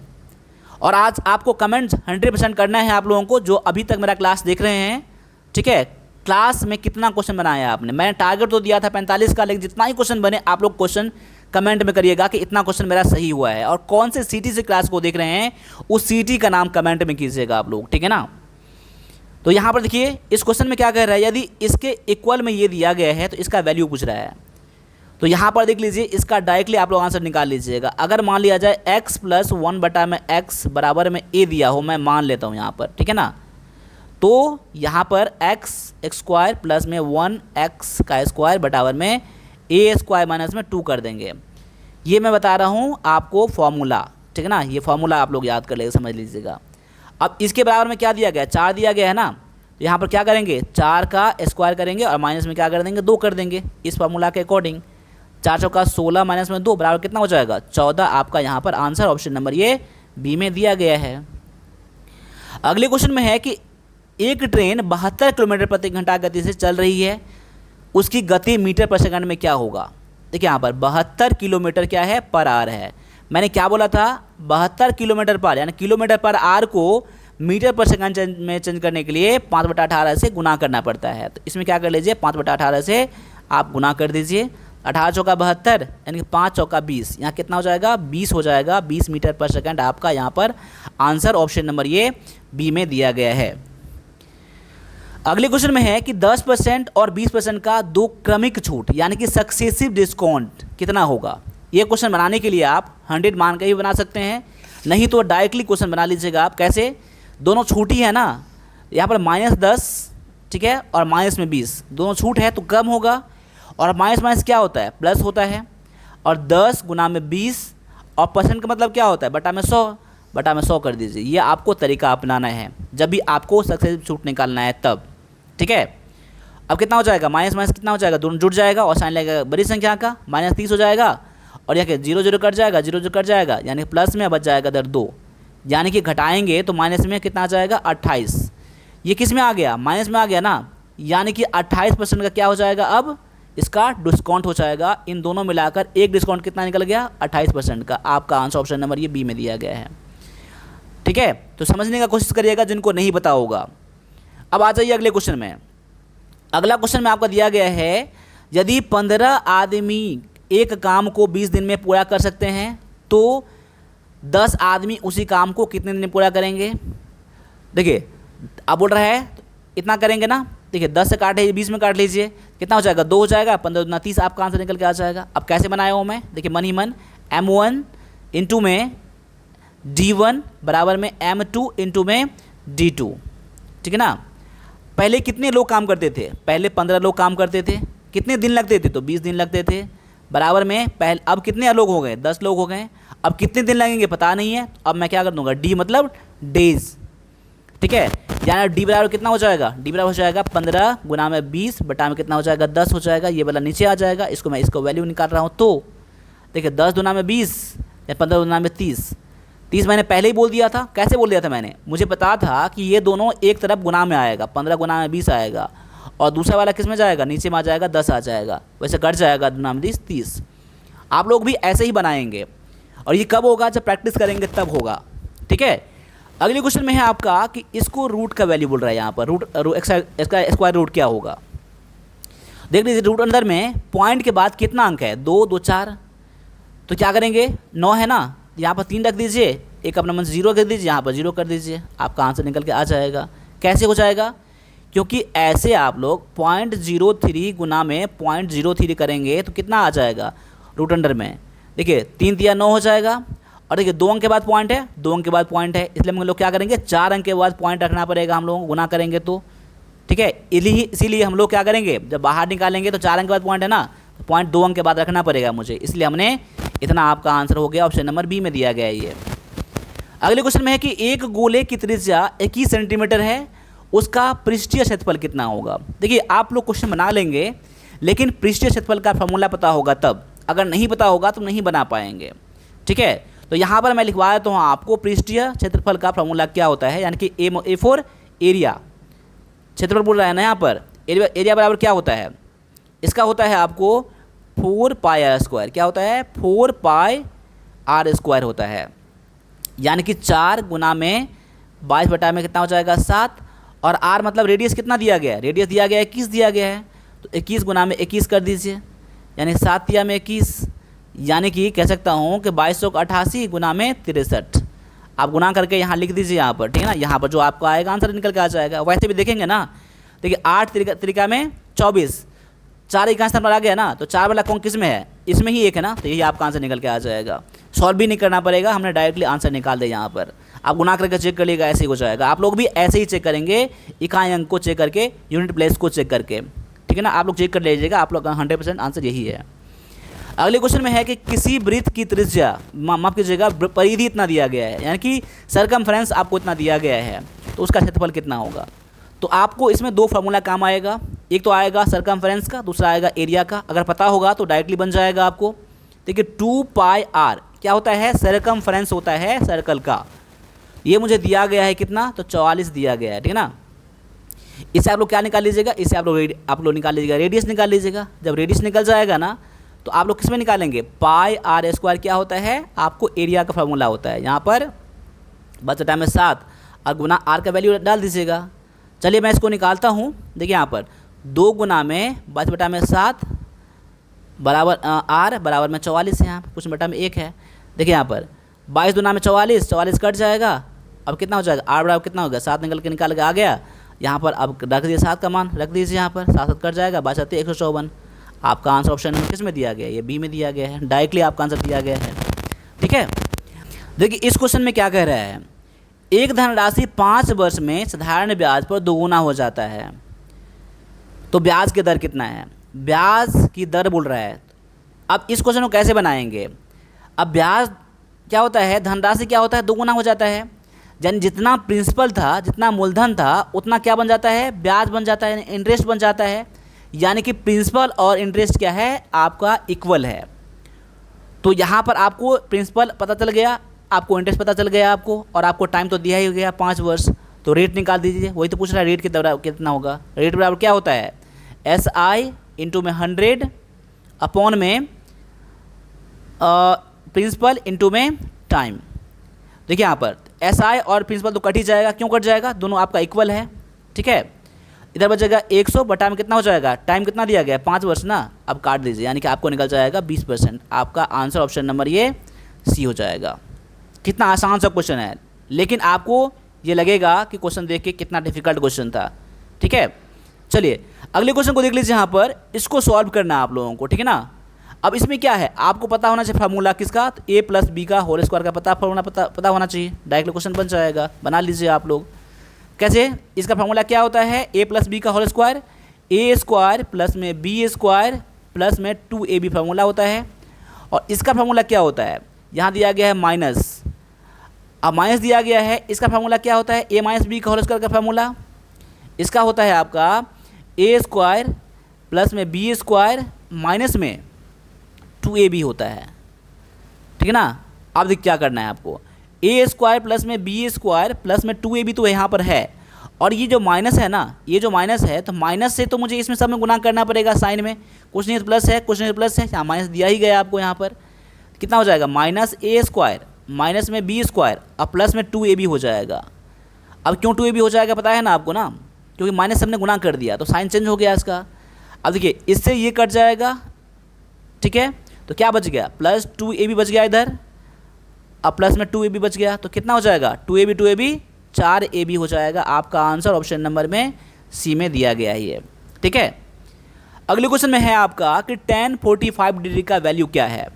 और आज आपको कमेंट्स 100% करना है आप लोगों को, जो अभी तक मेरा क्लास देख रहे हैं, ठीक है। क्लास में कितना क्वेश्चन बनाया आपने, मैंने टारगेट तो दिया था 45 का, लेकिन जितना ही क्वेश्चन बने आप लोग क्वेश्चन कमेंट में करिएगा कि इतना क्वेश्चन मेरा सही हुआ है। और कौन से सिटी से क्लास को देख रहे हैं उस सिटी का नाम कमेंट में कीजिएगा आप लोग, ठीक है ना। तो यहाँ पर देखिए इस क्वेश्चन में क्या कह रहा है, यदि इसके इक्वल में ये दिया गया है तो इसका वैल्यू पूछ रहा है। तो यहाँ पर देख लीजिए, इसका डायरेक्टली आप लोग आंसर निकाल लीजिएगा। अगर मान लिया जाए x + 1/x बराबर में a दिया हो, मैं मान लेता हूँ यहाँ पर, ठीक है ना, तो यहाँ पर x² प्लस में 1x² बराबर में a² - में 2 कर देंगे। ये मैं बता रहा हूँ आपको फॉर्मूला, ठीक है ना, ये फॉर्मूला आप लोग याद कर लेगा, समझ लीजिएगा। अब इसके बराबर में क्या दिया गया, 4 दिया गया है ना, तो यहाँ पर क्या करेंगे, 4 का स्क्वायर करेंगे और माइनस में क्या कर देंगे, 2 कर देंगे इस फॉर्मूला के अकॉर्डिंग। 4 चौका 16 माइनस में 2 बराबर कितना हो जाएगा, 14। आपका यहाँ पर आंसर ऑप्शन नंबर ये बी में दिया गया है। अगले क्वेश्चन में है कि एक ट्रेन 72 किलोमीटर प्रति घंटा गति से चल रही है, उसकी गति मीटर पर सेकंड में क्या होगा। देखिए यहाँ पर 72 किलोमीटर क्या है, पर आवर है। मैंने क्या बोला था, 72 किलोमीटर पर, यानी किलोमीटर पर आवर को मीटर पर सेकंड में चेंज करने के लिए 5/18 से गुना करना पड़ता है। तो इसमें क्या कर लीजिए, 5/18 से आप गुना कर दीजिए। 18 चौका 72 यानी कि 5 चौका 20, यहाँ कितना हो जाएगा, 20 हो जाएगा। 20 मीटर पर सेकंड आपका यहाँ पर आंसर ऑप्शन नंबर ये बी में दिया गया है। अगले क्वेश्चन में है कि 10% और 20% का दो क्रमिक छूट यानी कि सक्सेसिव डिस्काउंट कितना होगा। ये क्वेश्चन बनाने के लिए आप 100 मान के ही बना सकते हैं, नहीं तो डायरेक्टली क्वेश्चन बना लीजिएगा आप। कैसे, दोनों छूट ही है ना, यहाँ पर -10 ठीक है और माइनस में 20, दोनों छूट है तो कम होगा। और माइनस माइनस क्या होता है, प्लस होता है। और 10 गुना में 20 और परसेंट का मतलब क्या होता है, बटा में 100, बटा में 100 कर दीजिए। ये आपको तरीका अपनाना है जब भी आपको सक्सेसिव छूट निकालना है तब, ठीक है। अब कितना हो जाएगा, माइनस माइनस कितना हो जाएगा, दोनों जुड़ जाएगा और साइन लगेगा बड़ी संख्या का, -30 हो जाएगा। और यहाँ 0 0 कट जाएगा, 0 0 कट जाएगा, यानी प्लस में बच जाएगा इधर 2, यानी कि घटाएंगे तो माइनस में कितना आ जाएगा, 28। ये किस में आ गया, माइनस में आ गया ना, यानी कि 28% का क्या हो जाएगा, अब इसका डिस्काउंट हो जाएगा। इन दोनों मिलाकर एक डिस्काउंट कितना निकल गया, 28% का। आपका आंसर ऑप्शन नंबर ये बी में दिया गया है, ठीक है। तो समझने का कोशिश करिएगा जिनको नहीं पता होगा। अब आ जाइए अगले क्वेश्चन में। अगला क्वेश्चन में आपका दिया गया है, यदि 15 आदमी एक काम को 20 दिन में पूरा कर सकते हैं तो 10 आदमी उसी काम को कितने दिन में पूरा करेंगे। देखिए अब बोल रहा है इतना करेंगे ना, देखिए 10 से काटे 20 में काट लीजिए, कितना हो जाएगा, 2 हो जाएगा, 15 दूना 30 आपका आंसर निकल के आ जाएगा। अब कैसे बनाया हूँ मैं, देखिए मन ही मन, M1 इंटू में D1 बराबर में M2 इंटू में D2, ठीक है ना। पहले कितने लोग काम करते थे, पहले 15 लोग काम करते थे, कितने दिन लगते थे, तो 20 दिन लगते थे, बराबर में पहले अब कितने लोग हो गए, 10 लोग हो गए। अब कितने दिन लगेंगे पता नहीं है, तो अब मैं क्या कर दूंगा, डी मतलब डेज, ठीक है। यानी डी बराबर कितना हो जाएगा, डी बराबर हो जाएगा 15 गुना में 20 बटा में कितना हो जाएगा, 10 हो जाएगा। ये वाला नीचे आ जाएगा, इसको मैं इसको वैल्यू निकाल रहा हूँ। तो देखिए 10 गुना में 20 या 15 गुना में 30 मैंने पहले ही बोल दिया था। कैसे बोल दिया था मैंने, मुझे पता था कि ये दोनों एक तरफ गुना में आएगा, 15 गुना में 20 आएगा और दूसरा वाला किस में जाएगा, नीचे में आ जाएगा 10 आ जाएगा, वैसे कट जाएगा दुनामदीस 30। आप लोग भी ऐसे ही बनाएंगे और ये कब होगा, जब प्रैक्टिस करेंगे तब होगा। ठीक है, अगले क्वेश्चन में है आपका कि इसको रूट का वैल्यू बोल रहा है यहाँ पर, इसका स्क्वायर रूट क्या होगा। देख लीजिए रूट अंदर में पॉइंट के बाद कितना अंक है, 2 2 4, तो क्या करेंगे 9 है ना, यहाँ पर 3 रख दीजिए, एक अपना मन 0 कर दीजिए, यहाँ पर 0 कर दीजिए, आपका आंसर निकल के आ जाएगा। कैसे हो जाएगा, क्योंकि ऐसे आप लोग 0.03 गुना में 0.03 करेंगे तो कितना आ जाएगा रूट अंडर में, देखिए 3 3 9 हो जाएगा। और देखिए 2 अंक के बाद पॉइंट है, 2 अंक के बाद पॉइंट है, इसलिए हम लोग क्या करेंगे 4 अंक के बाद पॉइंट रखना पड़ेगा हम लोगों को गुना करेंगे तो। ठीक है, इसीलिए हम लोग क्या करेंगे, जब बाहर निकालेंगे तो 4 अंक के बाद पॉइंट है ना, तो पॉइंट 2 अंक के बाद रखना पड़ेगा मुझे, इसलिए हमने इतना आपका आंसर हो गया, ऑप्शन नंबर बी में दिया गया है ये। अगले क्वेश्चन में है कि एक गोले की त्रिज्या 21 सेंटीमीटर है, उसका पृष्ठीय क्षेत्रफल कितना होगा। देखिए आप लोग क्वेश्चन बना लेंगे, लेकिन पृष्ठीय क्षेत्रफल का फॉर्मूला पता होगा तब, अगर नहीं पता होगा तो नहीं बना पाएंगे। ठीक है, तो यहाँ पर मैं लिखवा देता हूँ आपको पृष्ठीय क्षेत्रफल का फॉर्मूला क्या होता है, यानी कि ए फॉर एरिया, क्षेत्रफल बोल रहा है ना यहाँ पर, एरिया बराबर क्या होता है, इसका होता है आपको 4 पाई आर स्क्वायर, क्या होता है 4 पाई आर स्क्वायर होता है, यानी कि 4 गुना में 22 बटा में कितना हो जाएगा 7, और आर मतलब रेडियस कितना दिया गया है, रेडियस दिया गया है 21 दिया गया है, तो 21 गुना में 21 कर दीजिए, यानी 7 तिया में 21, यानी कि कह सकता हूँ कि 2288 गुना में 63। आप गुना करके यहाँ लिख दीजिए यहाँ पर, ठीक है ना, यहाँ पर जो आपका आएगा आंसर निकल के आ जाएगा। वैसे भी देखेंगे ना, देखिए 8 त्रिका में 24, 4 एक आंसर आ गया ना, तो 4 वाला कौन किस में है, इसमें ही एक है ना, तो यही आपका आंसर निकल के आ जाएगा। सॉल्व भी नहीं करना पड़ेगा, हमने डायरेक्टली आंसर निकाल दिया यहाँ पर, आप गुना करके चेक कर लीजिएगा, ऐसे ही हो जाएगा। आप लोग भी ऐसे ही चेक करेंगे, इकाई अंक को चेक करके, यूनिट प्लेस को चेक करके, ठीक है ना, आप लोग चेक कर लीजिएगा, आप लोग 100% आंसर यही है। अगले क्वेश्चन में है कि किसी वृत्त की त्रिज्या, माफ कीजिएगा परिधि इतना दिया गया है, यानी कि सरकमफ्रेंस आपको इतना दिया गया है, तो उसका क्षेत्रफल कितना होगा। तो आपको इसमें 2 फार्मूला काम आएगा, एक तो आएगा सरकमफ्रेंस का, दूसरा आएगा एरिया का। अगर पता होगा तो डायरेक्टली बन जाएगा आपको। देखिए 2 पाई आर क्या होता है, सरकमफ्रेंस होता है सर्कल का, ये मुझे दिया गया है कितना, तो 44 दिया गया है, ठीक है ना। इससे आप लोग क्या निकाल लीजिएगा, इससे आप लोग निकाल लीजिएगा रेडियस निकाल लीजिएगा। जब रेडियस निकल जाएगा ना, तो आप लोग किस में निकालेंगे, पाई आर स्क्वायर क्या होता है, आपको एरिया का फार्मूला होता है, यहाँ पर बचा में 7 और गुना आर का वैल्यू डाल दीजिएगा। चलिए मैं इसको निकालता हूँ। देखिए यहाँ पर 2 गुना में 22 बटा में 7 बराबर आर बराबर में 44 है, यहाँ पर कुछ बटा में 1 है। देखिए यहाँ पर 22 दुना में 44, 44 कट जाएगा, अब कितना हो जाएगा, आर बराबर कितना होगा 7 निकल के आ गया। यहाँ पर अब रख दीजिए 7 का मान, रख दीजिए यहाँ पर 7 कट जाएगा, 52 154। आपका आंसर ऑप्शन में किस में दिया गया है, ये बी में दिया गया है, डायरेक्टली आपका आंसर दिया गया है। ठीक है, देखिए इस क्वेश्चन में क्या कह रहा है, एक धनराशि 5 वर्ष में साधारण ब्याज पर दोगुना हो जाता है, तो ब्याज की दर कितना है, ब्याज की दर बोल रहा है। अब इस क्वेश्चन को कैसे बनाएंगे, अब ब्याज क्या होता है, धनराशि क्या होता है, दोगुना हो जाता है, यानी जितना प्रिंसिपल था, जितना मूलधन था, उतना क्या बन जाता है, ब्याज बन जाता है, इंटरेस्ट बन जाता है। यानी कि प्रिंसिपल और इंटरेस्ट क्या है, आपका इक्वल है। तो यहाँ पर आपको प्रिंसिपल पता चल गया, आपको इंटरेस्ट पता चल गया आपको, और आपको टाइम तो दिया ही हो गया 5 वर्ष, तो रेट निकाल दीजिए। वही तो पूछ रहा है, रेट कितना होगा, रेट बराबर क्या होता है, SI इंटू में 100 अपॉन में प्रिंसिपल इंटू में टाइम। देखिए यहाँ पर SI और प्रिंसिपल तो कट ही जाएगा, क्यों कट जाएगा, दोनों आपका इक्वल है। ठीक है, इधर बचेगा 100 बटा में कितना हो जाएगा, टाइम कितना दिया गया 5 वर्ष ना, अब काट दीजिए, यानी कि आपको निकल जाएगा 20%। आपका आंसर ऑप्शन नंबर ये सी हो जाएगा। कितना आसान सा क्वेश्चन है, लेकिन आपको ये लगेगा कि क्वेश्चन देख के कितना डिफिकल्ट क्वेश्चन था। ठीक है, चलिए अगले क्वेश्चन को देख लीजिए। यहाँ पर इसको सॉल्व करना है आप लोगों को, ठीक है ना। अब इसमें क्या है, आपको पता होना चाहिए फार्मूला किसका, तो a + b का होल स्क्वायर का फार्मूला पता होना चाहिए, डायरेक्ट क्वेश्चन बन जाएगा। बना लीजिए आप लोग। कैसे, इसका फार्मूला क्या होता है, a + b का whole square, a square plus में b स्क्वायर प्लस में 2ab फार्मूला होता है। और इसका फार्मूला क्या होता है, यहाँ दिया गया है माइनस, अब माइनस दिया गया है, इसका फार्मूला क्या होता है, a - b का होल स्क्वायर का फार्मूला, इसका होता है आपका a स्क्वायर प्लस में b स्क्वायर माइनस में 2ab होता है। ठीक है ना। अब देख क्या करना है आपको, a स्क्वायर प्लस में b स्क्वायर प्लस में 2ab तो यहाँ पर है, और ये जो माइनस है ना, ये जो माइनस है, तो माइनस से तो मुझे इसमें सब में गुना करना पड़ेगा साइन में, कुछ नहीं तो प्लस है, कुछ नहीं तो प्लस है, यहाँ माइनस दिया ही गया आपको। यहाँ पर कितना हो जाएगा, माइनस ए स्क्वायर माइनस में बी स्क्वायर और प्लस में 2ab हो जाएगा। अब क्यों 2ab हो जाएगा पता है ना आपको ना, क्योंकि माइनस हमने गुना कर दिया तो साइन चेंज हो गया इसका। अब देखिए इससे ये कट जाएगा, ठीक है, तो क्या बच गया, प्लस 2ab बच गया इधर, अब प्लस में 2ab बच गया, तो कितना हो जाएगा 2ab 4ab हो जाएगा। आपका आंसर ऑप्शन नंबर में सी में दिया गया है ये, ठीक है। अगले क्वेश्चन में है आपका कि tan 45 डिग्री का वैल्यू क्या है।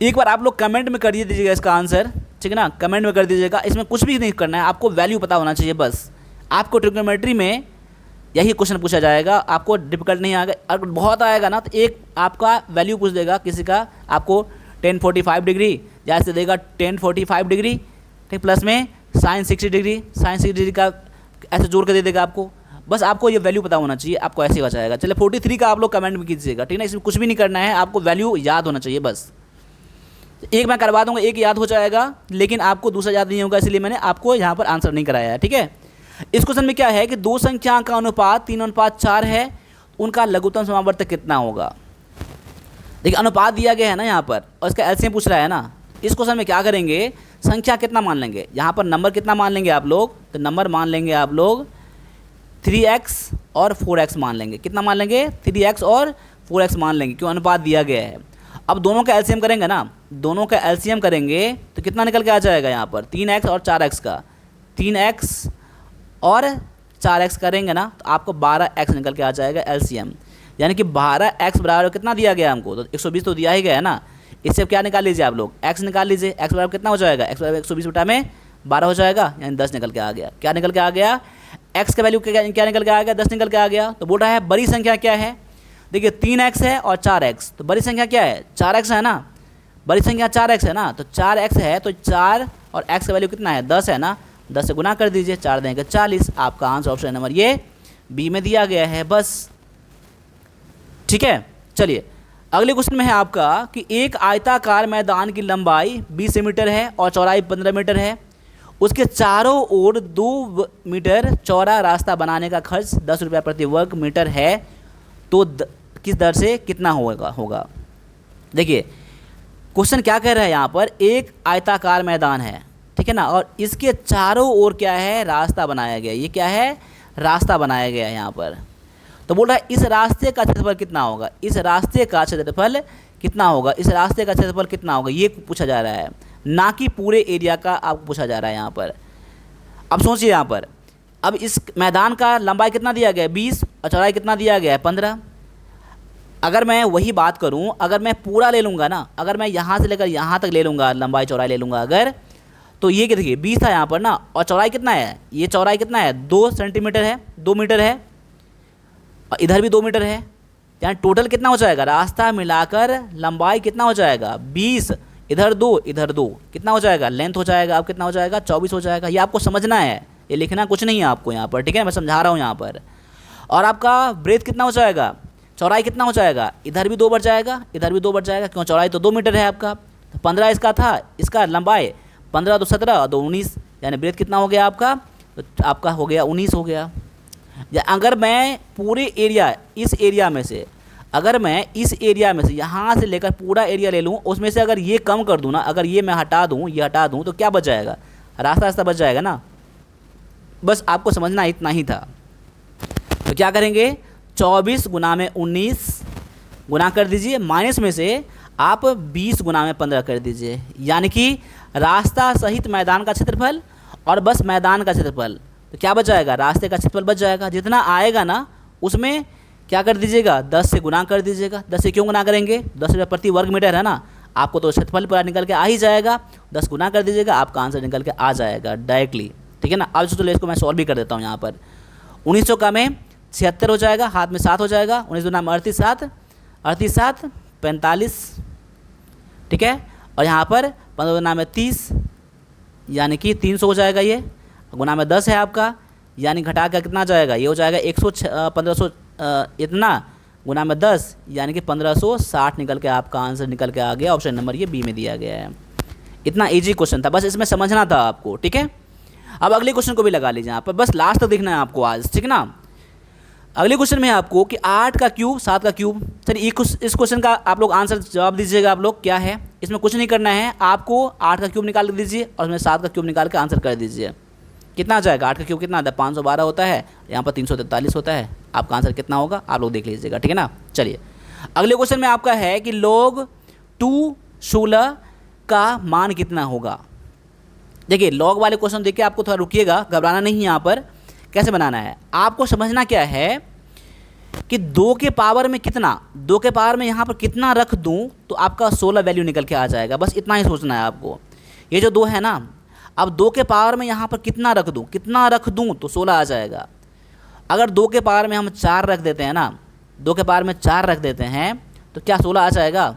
एक बार आप लोग कमेंट में कर दीजिएगा इसका आंसर, ठीक है ना, कमेंट में कर दीजिएगा। इसमें कुछ भी नहीं करना है, आपको वैल्यू पता होना चाहिए बस। आपको ट्रिग्नोमेट्री में यही क्वेश्चन पूछा जाएगा, आपको डिफिकल्ट नहीं आएगा। अगर बहुत आएगा ना तो एक आपका वैल्यू पूछ देगा किसी का, आपको tan 45 डिग्री जैसे देगा tan 45 डिग्री, ठीक, प्लस में sin 60 डिग्री, sin 60 डिग्री का ऐसे जोड़ कर दे देगा आपको। बस आपको ये वैल्यू पता होना चाहिए, आपको ऐसे ही बचाएगा। चलिए 43 का आप लोग कमेंट में कीजिएगा, ठीक है ना, इसमें कुछ भी नहीं करना है, आपको वैल्यू याद होना चाहिए बस। एक मैं करवा दूंगा, एक याद हो जाएगा, लेकिन आपको दूसरा याद नहीं होगा, इसलिए मैंने आपको यहाँ पर आंसर नहीं कराया है, ठीक है। इस क्वेश्चन में क्या है कि दो संख्या का अनुपात 3:4 है, उनका लघुत्तम समावर्तक कितना होगा। देखिए अनुपात दिया गया है ना यहाँ पर, और इसका एलसीएम पूछ रहा है ना। इस क्वेश्चन में क्या करेंगे, संख्या कितना मान लेंगे, यहाँ पर नंबर कितना मान लेंगे आप लोग, तो नंबर मान लेंगे आप लोग 3x और 4x मान लेंगे। कितना मान लेंगे, 3x और 4x मान लेंगे, क्यों अनुपात दिया गया है। अब दोनों का एलसीएम करेंगे ना, दोनों का एलसीएम करेंगे तो कितना निकल के आ जाएगा यहाँ पर, 3x और 4x का, 3x और 4x करेंगे ना तो आपको 12x निकल के आ जाएगा एलसीएम। यानी कि 12x बराबर कितना दिया गया हमको, तो 120 तो दिया ही गया है ना। इससे क्या निकाल लीजिए आप लोग, x निकाल लीजिए, x बराबर कितना हो जाएगा, x बराबर 120 बटा में 12 हो जाएगा, यानी 10 निकल के आ गया। क्या निकल के आ गया, x का वैल्यू क्या निकल के आ गया, 10 निकल के आ गया। तो बोल रहा है बड़ी संख्या क्या है, देखिए 3x है और 4x, तो बड़ी संख्या क्या है, 4x है ना, बड़ी संख्या 4x है ना, तो 4x है तो 4 और x का वैल्यू कितना है, 10 है ना, 10 से गुना कर दीजिए, 4 देंगे 40। आपका आंसर ऑप्शन नंबर ये बी में दिया गया है बस, ठीक है। चलिए अगले क्वेश्चन में है आपका कि एक आयताकार मैदान की लंबाई 20 मीटर है और चौड़ाई 15 मीटर है, उसके चारों ओर 2 मीटर चौड़ा रास्ता बनाने का खर्च 10 रुपये प्रति वर्ग मीटर है, तो किस दर से कितना होगा। देखिए क्वेश्चन क्या कह रहा है यहाँ पर, एक आयताकार मैदान है, ठीक है ना, और इसके चारों ओर क्या है, रास्ता बनाया गया। ये क्या है, रास्ता बनाया गया है यहाँ पर। तो बोल रहा है इस रास्ते का क्षेत्रफल कितना होगा, इस रास्ते का क्षेत्रफल कितना होगा, इस रास्ते का क्षेत्रफल कितना होगा, ये पूछा जा रहा है, ना कि पूरे एरिया का आपको पूछा जा रहा है यहाँ पर। अब सोचिए यहाँ पर, अब इस मैदान का लंबाई कितना दिया गया है 20 और चौड़ाई कितना दिया गया है 15। अगर मैं वही बात करूँ, अगर मैं पूरा ले लूँगा ना, अगर मैं यहाँ से लेकर यहाँ तक ले लूँगा, लंबाई चौड़ाई ले लूँगा अगर, तो ये क्या देखिए 20 था यहाँ पर ना, और चौड़ाई कितना है, ये चौड़ाई कितना है 2 सेंटीमीटर है, 2 मीटर है, और इधर भी 2 मीटर है, यानी टोटल कितना हो जाएगा, रास्ता मिलाकर लंबाई कितना हो जाएगा 20, इधर 2 इधर 2, कितना हो जाएगा, लेंथ हो जाएगा अब कितना हो जाएगा 24 हो जाएगा। ये आपको समझना है, ये लिखना कुछ नहीं है आपको यहाँ पर, ठीक है, मैं समझा रहा हूँ यहाँ पर। और आपका ब्रेथ कितना हो जाएगा, चौड़ाई कितना हो जाएगा, इधर भी 2 बढ़ जाएगा, इधर भी 2 बढ़ जाएगा, क्यों चौड़ाई तो 2 मीटर है आपका, तो 15 इसका था, इसका लंबाई 15 तो 17 और 2 19, यानी ब्रेथ कितना हो गया आपका, तो आपका हो गया 19 हो गया। या अगर मैं पूरे एरिया, इस एरिया में से, अगर मैं इस एरिया में से यहाँ से लेकर पूरा एरिया ले लूँ, उसमें से अगर ये कम कर दूँ ना, अगर ये मैं हटा दूँ, ये हटा दूँ, तो क्या बच जाएगा, रास्ता बच जाएगा ना। बस आपको समझना इतना ही था। तो क्या करेंगे, 24 गुना में 19 गुना कर दीजिए, माइनस में से आप 20 गुना में 15 कर दीजिए, यानी कि रास्ता सहित मैदान का क्षेत्रफल और बस मैदान का क्षेत्रफल, तो क्या बच जाएगा, रास्ते का क्षेत्रफल बच जाएगा। जितना आएगा ना उसमें क्या कर दीजिएगा, 10 से गुना कर दीजिएगा। 10 से क्यों गुना करेंगे, 10 रुपये प्रति वर्ग मीटर है ना, आपको तो क्षेत्रफल पूरा निकल के आ ही जाएगा, 10 गुना कर दीजिएगा, आपका आंसर निकल के आ जाएगा डायरेक्टली, ठीक है ना। अब चलो इसको मैं सॉल्व भी कर देता हूँ यहाँ पर। 1900 का में 76 हो जाएगा, हाथ में 7 हो जाएगा, 19 गुना में 38 7 45, ठीक है, और यहाँ पर 15 गुना में 30, यानी कि 300 हो जाएगा। ये गुना में 10 है आपका, यानी घटा कर कितना जाएगा, ये हो जाएगा 1500 इतना गुना में 10, यानी कि 1560 निकल के आपका आंसर निकल के आ गया। ऑप्शन नंबर ये बी में दिया गया है। इतना इजी क्वेश्चन था, बस इसमें समझना था आपको, ठीक है। अब अगले क्वेश्चन को भी लगा लीजिए यहाँ पर, बस लास्ट तक देखना है आपको आज, ठीक है ना। अगले क्वेश्चन में आपको कि 8 का क्यूब 7 का क्यूब। चलिए इस क्वेश्चन का आप लोग आंसर जवाब दीजिएगा। आप लोग क्या है, इसमें कुछ नहीं करना है आपको, 8 का क्यूब निकाल दीजिए और उसमें 7 का क्यूब निकाल के आंसर कर दीजिए। कितना आ जाएगा, 8 का क्यूब कितना आता है, 512 होता है, यहाँ पर 343 होता है। आपका आंसर कितना होगा आप लोग देख लीजिएगा, ठीक है ना। चलिए अगले क्वेश्चन में आपका है कि log 216 का मान कितना होगा। देखिए लॉग वाले क्वेश्चन देखिए, आपको थोड़ा रुकिएगा, घबराना नहीं है। यहाँ पर कैसे बनाना है आपको समझना क्या है कि 2 के पावर में कितना, 2 के पावर में यहाँ पर कितना रख दूँ तो आपका 16 वैल्यू निकल के आ जाएगा। बस इतना ही सोचना है आपको। ये जो 2 है ना, अब 2 के पावर में यहाँ पर कितना रख दूँ तो 16 आ जाएगा। अगर 2 के पावर में हम 4 रख देते हैं ना, 2 के पावर में 4 रख देते हैं तो क्या 16 आ जाएगा।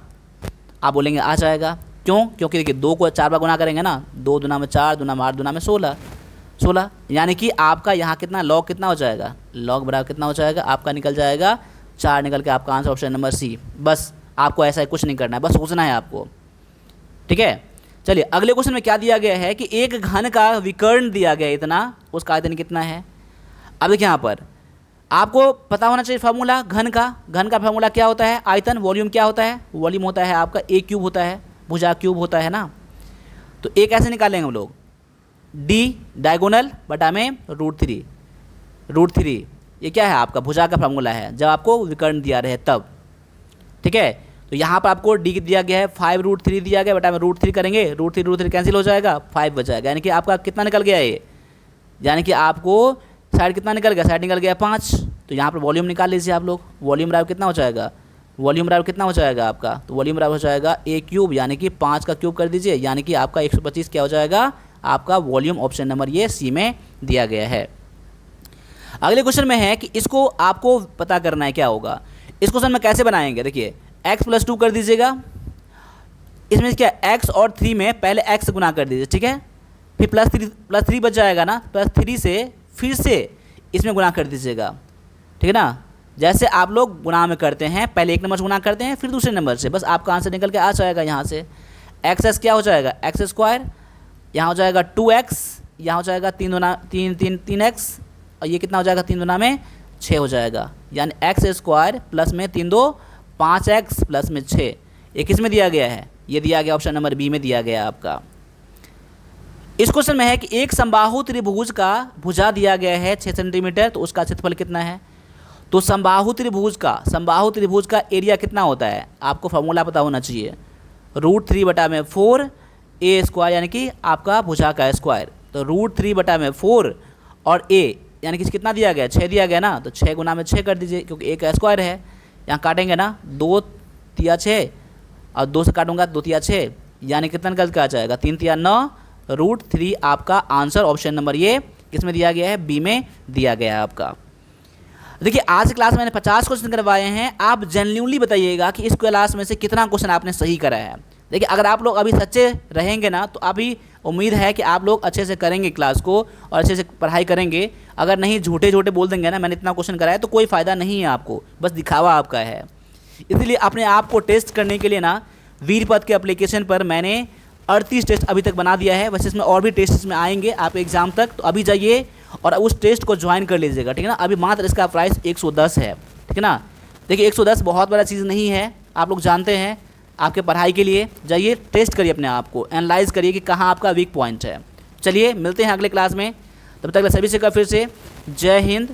आप बोलेंगे आ जाएगा, क्यों, क्योंकि देखिए 2 को 4 बार गुना करेंगे ना, 2 दूना में 4, दूना में 8, दूना में 16, यानी कि आपका यहाँ कितना लॉग कितना हो जाएगा, लॉग बराबर कितना हो जाएगा आपका, निकल जाएगा 4 निकल के आपका आंसर ऑप्शन नंबर सी। बस आपको ऐसा कुछ नहीं करना है, बस सोचना है आपको, ठीक है। चलिए अगले क्वेश्चन में क्या दिया गया है कि एक घन का विकर्ण दिया गया इतना, उसका आयतन कितना है। अब देखिए यहाँ पर आपको पता होना चाहिए फार्मूला घन का फार्मूला क्या होता है, आयतन, वॉल्यूम क्या होता है, वॉल्यूम होता है आपका ए क्यूब होता है, भुजा क्यूब होता है ना। तो एक ऐसे निकालेंगे हम लोग, डी डायगोनल बटा में √3, ये क्या है आपका भुजा का फार्मूला है जब आपको विकर्ण दिया रहे तब, ठीक है। तो यहाँ पर आपको डी दिया गया है 5√3 दिया गया, बटा में √3 करेंगे, √3 कैंसिल हो जाएगा, 5 बच जाएगा, यानी कि आपका कितना निकल गया ये, यानी कि आपको साइड कितना निकल गया, साइड निकल गया 5। तो यहाँ पर वॉल्यूम निकाल लीजिए आप लोग, वॉल्यूम बराबर कितना हो जाएगा, वॉल्यूम बराबर कितना हो जाएगा आपका, तो वॉल्यूम बराबर हो जाएगा ए क्यूब, यानी कि 5 का क्यूब कर दीजिए, यानी कि आपका 125 क्या हो जाएगा आपका वॉल्यूम, ऑप्शन नंबर ये सी में दिया गया है। अगले क्वेश्चन में है कि इसको आपको पता करना है क्या होगा। इस क्वेश्चन में कैसे बनाएंगे, देखिए x + 2 कर दीजिएगा, इसमें क्या x और 3 में पहले x से गुना कर दीजिए, ठीक है, फिर +3 बच जाएगा ना, +3 से फिर से इसमें गुना कर दीजिएगा, ठीक है ना। जैसे आप लोग गुना में करते हैं, पहले एक नंबर से गुना करते हैं फिर दूसरे नंबर से, बस आपका आंसर निकल के आ जाएगा। यहाँ से एक्स क्या हो जाएगा, x², यहाँ हो जाएगा 2x, यहाँ हो जाएगा 3x, और ये कितना हो जाएगा 3 दूना में 6 हो जाएगा, यानी x² प्लस में 3 2 5x प्लस में 6। ये किस में दिया गया है, ये दिया गया ऑप्शन नंबर बी में दिया गया आपका। इस क्वेश्चन में है कि एक समबाहु त्रिभुज का भुजा दिया गया है 6 सेंटीमीटर, तो उसका क्षेत्रफल कितना है। तो समबाहु त्रिभुज का एरिया कितना होता है, आपको फॉर्मूला पता होना चाहिए, √3 बटा में 4 a² यानी कि आपका भुजा का स्क्वायर। तो √3 बटा में 4 और a यानी कि कितना दिया गया, 6 दिया गया ना, तो 6 गुना में 6 कर दीजिए, क्योंकि a का स्क्वायर है। यहाँ काटेंगे ना, 2 तिया 6 और 2 से काटूंगा 2 तिया 6, यानी कितना निकल के आ जाएगा 3 तिया 9, √3 आपका आंसर ऑप्शन नंबर ये किसमें दिया गया है, बी में दिया गया है आपका। देखिए आज क्लास में मैंने 50 क्वेश्चन करवाए हैं, आप जेन्युइनली बताइएगा कि इस क्लास में से कितना क्वेश्चन आपने सही करा है। देखिए अगर आप लोग अभी सच्चे रहेंगे ना, तो अभी उम्मीद है कि आप लोग अच्छे से करेंगे क्लास को और अच्छे से पढ़ाई करेंगे। अगर नहीं झूठे बोल देंगे ना मैंने इतना क्वेश्चन कराया, तो कोई फ़ायदा नहीं है आपको, बस दिखावा आपका है। इसलिए अपने आप को टेस्ट करने के लिए ना वीरपद के एप्लीकेशन पर मैंने 38 टेस्ट अभी तक बना दिया है। वैसे इसमें और भी टेस्ट इसमें आएंगे आप एग्ज़ाम तक, तो अभी जाइए और उस टेस्ट को ज्वाइन कर लीजिएगा, ठीक है ना। अभी मात्र इसका प्राइस 110 है, ठीक है ना। देखिए 110 बहुत बड़ा चीज़ नहीं है, आप लोग जानते हैं। आपके पढ़ाई के लिए जाइए, टेस्ट करिए अपने आप को, एनालाइज करिए कि कहाँ आपका वीक पॉइंट है। चलिए मिलते हैं अगले क्लास में, तब तक सभी से फिर से जय हिंद,